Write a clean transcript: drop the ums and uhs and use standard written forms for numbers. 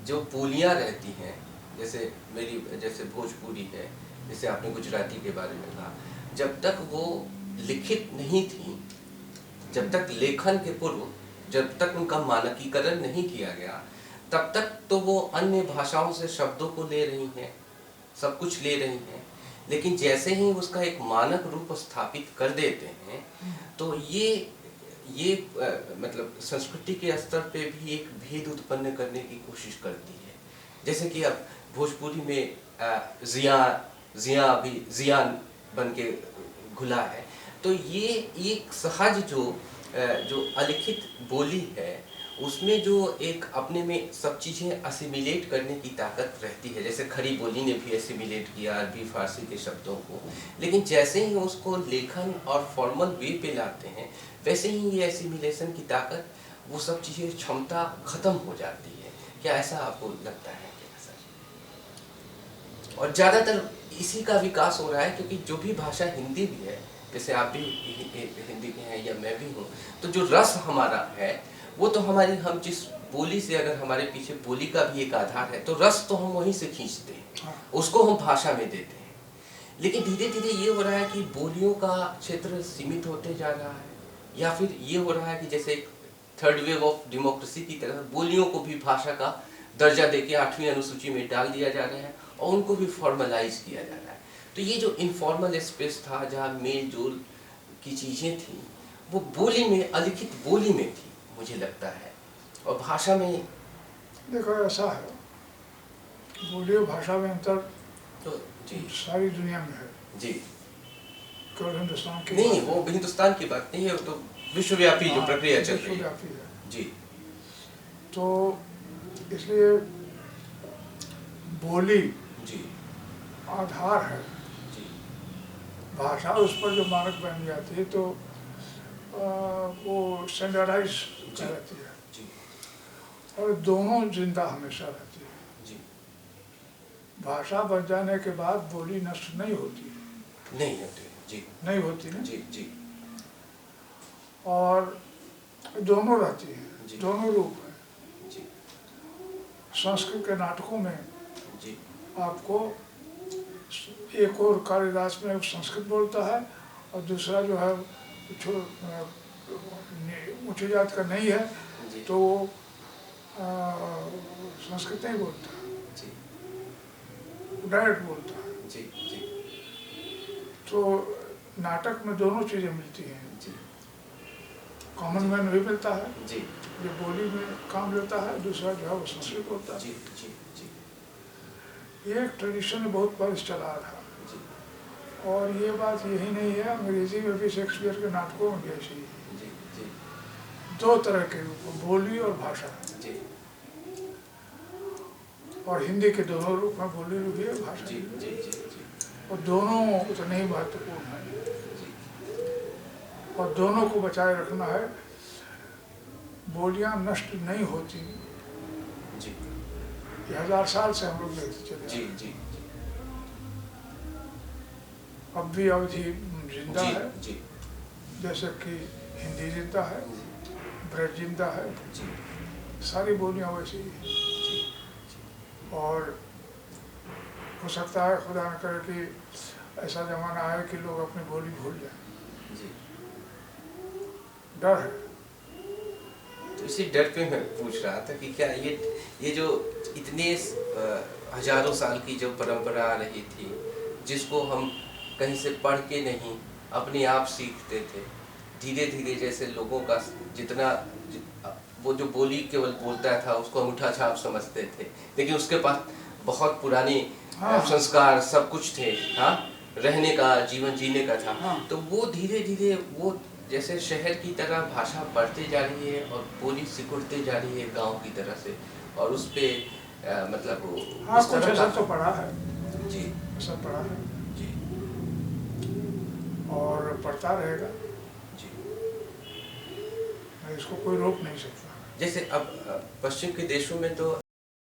जो बोलियां रहती हैं, जैसे भोजपुरी है, जैसे आपने गुजराती के बारे में कहा, जब तक वो लिखित नहीं थी, जब तक लेखन के पूर्व, जब तक उनका मानकीकरण नहीं किया गया, तब तक तो वो अन्य भाषाओं से शब्दों को ले रही हैं, सब कुछ ले रही हैं। लेकिन जैसे ही उसका एक मानक रूप स्थापित कर देते हैं, तो ये मतलब संस्कृति के स्तर पे भी एक भेद उत्पन्न करने की कोशिश करती है। जैसे कि अब भोजपुरी में जिया भी जियान बन के घुला है, तो ये एक सहज जो अलिखित बोली है, उसमें जो एक अपने में सब चीज़ें असिमिलेट करने की ताकत रहती है। जैसे खड़ी बोली ने भी असिमिलेट किया अरबी फारसी के शब्दों को, लेकिन जैसे ही उसको लेखन और फॉर्मल वे पे लाते हैं, वैसे ही ये असिमिलेशन की ताकत, वो सब चीज़ें क्षमता खत्म हो जाती है। क्या ऐसा आपको लगता है क्या सर? और ज़्यादातर इसी का विकास हो रहा है, क्योंकि जो भी भाषा हिंदी भी है, जैसे आप भी हिंदी के हैं या मैं भी हूँ, तो जो रस हमारा है वो तो हम जिस बोली से, अगर हमारे पीछे बोली का भी एक आधार है, तो रस तो हम वहीं से खींचते हैं, उसको हम भाषा में देते हैं। लेकिन धीरे धीरे ये हो रहा है कि बोलियों का क्षेत्र सीमित होते जा रहा है, या फिर ये हो रहा है कि जैसे थर्ड वेव ऑफ डेमोक्रेसी की तरह बोलियों को भी भाषा का दर्जा देके 8वीं अनुसूची में डाल दिया जा रहा है और उनको भी फॉर्मलाइज किया जा रहा है। तो ये जो इनफॉर्मल स्पेस था, जहाँ मेल जोल की चीज़ें थी, वो बोली में, अलिखित बोली में थी, मुझे लगता है। और भाषा में देखो ऐसा है, बोली और भाषा में अंतर तो जी सारी दुनिया में है जी, केवल हिंदुस्तान की नहीं, वो हिंदुस्तान की बात नहीं है, वो तो विश्वव्यापी जो प्रक्रिया चल रही है। विश्वव्यापी है जी। तो इसलिए बोली जी आधार है, जी भाषा उस पर जो मानक बन जाती है तो वो स्टैंडर्डाइज रहती है जी और दोनों जिंदा हमेशा रहती है। जी। भाषा बन जाने के बाद बोली नष्ट नहीं होती, नहीं होते जी, नहीं होती ना जी जी और दोनों रहती जी। हैं, दोनों रूप हैं। जी संस्कृत के नाटकों में जी आपको एक और कालिदास में संस्कृत बोलता है और दूसरा जो है ऊंची जात का नहीं है जी। तो वो संस्कृत नहीं बोलता है, जी डायरेक्ट बोलता है। जी जी तो नाटक में दोनों चीज़ें मिलती हैं, जी कॉमन मैन भी मिलता है, जी जो बोली में काम लेता है, दूसरा जो है वो संस्कृत बोलता है। जी जी जी ये एक ट्रेडिशन बहुत वर्ष चला रहा जी और ये बात यही नहीं है, अंग्रेजी में भी शेक्सपियर के नाटकों में भी ऐसी ही है। जी जी दो तरह के रूप, बोली और भाषा, जी और हिंदी के दोनों रूप में, बोली भी है, भाषा जी भी जी है, जी जी और दोनों उतने ही महत्वपूर्ण हैं जी और दोनों को बचाए रखना है। बोलियां नष्ट नहीं होती, जी ये 1000 साल से हम लोग देखते चले जी आ रहे हैं। जी अब भी अवधि जिंदा जी है, जी जैसे कि हिंदी जिंदा है, ब्रज जिंदा है, जी सारी बोलियां वैसी ही हैं। जी और हो सकता है खुदा न करे कि ऐसा जमाना आए कि लोग अपनी बोली भूल जाएं, जी। डर है। तो इसी डर पे मैं पूछ रहा था कि क्या ये जो इतने हजारों साल की जो परंपरा आ रही थी, जिसको हम कहीं से पढ़ के नहीं, अपने आप सीखते थे, धीरे धीरे जैसे लोगों का जितना वो जो बोली केवल बोलता था उसको अंगूठा छाप समझते थे, लेकिन उसके पास बहुत पुराने संस्कार सब कुछ थे, हाँ, रहने का, जीवन जीने का था। तो वो धीरे धीरे वो जैसे शहर की तरह भाषा बढ़ते जा रही है और बोली सिकुड़ते जा रही है गांव की तरह से, और उस पे मतलब कुछ ऐसा तो पढ़ा है जी, सब पढ़ा है जी और पढ़ता रहेगा जी। इसको कोई रोक नहीं सकता। जैसे अब पश्चिम के देशों में तो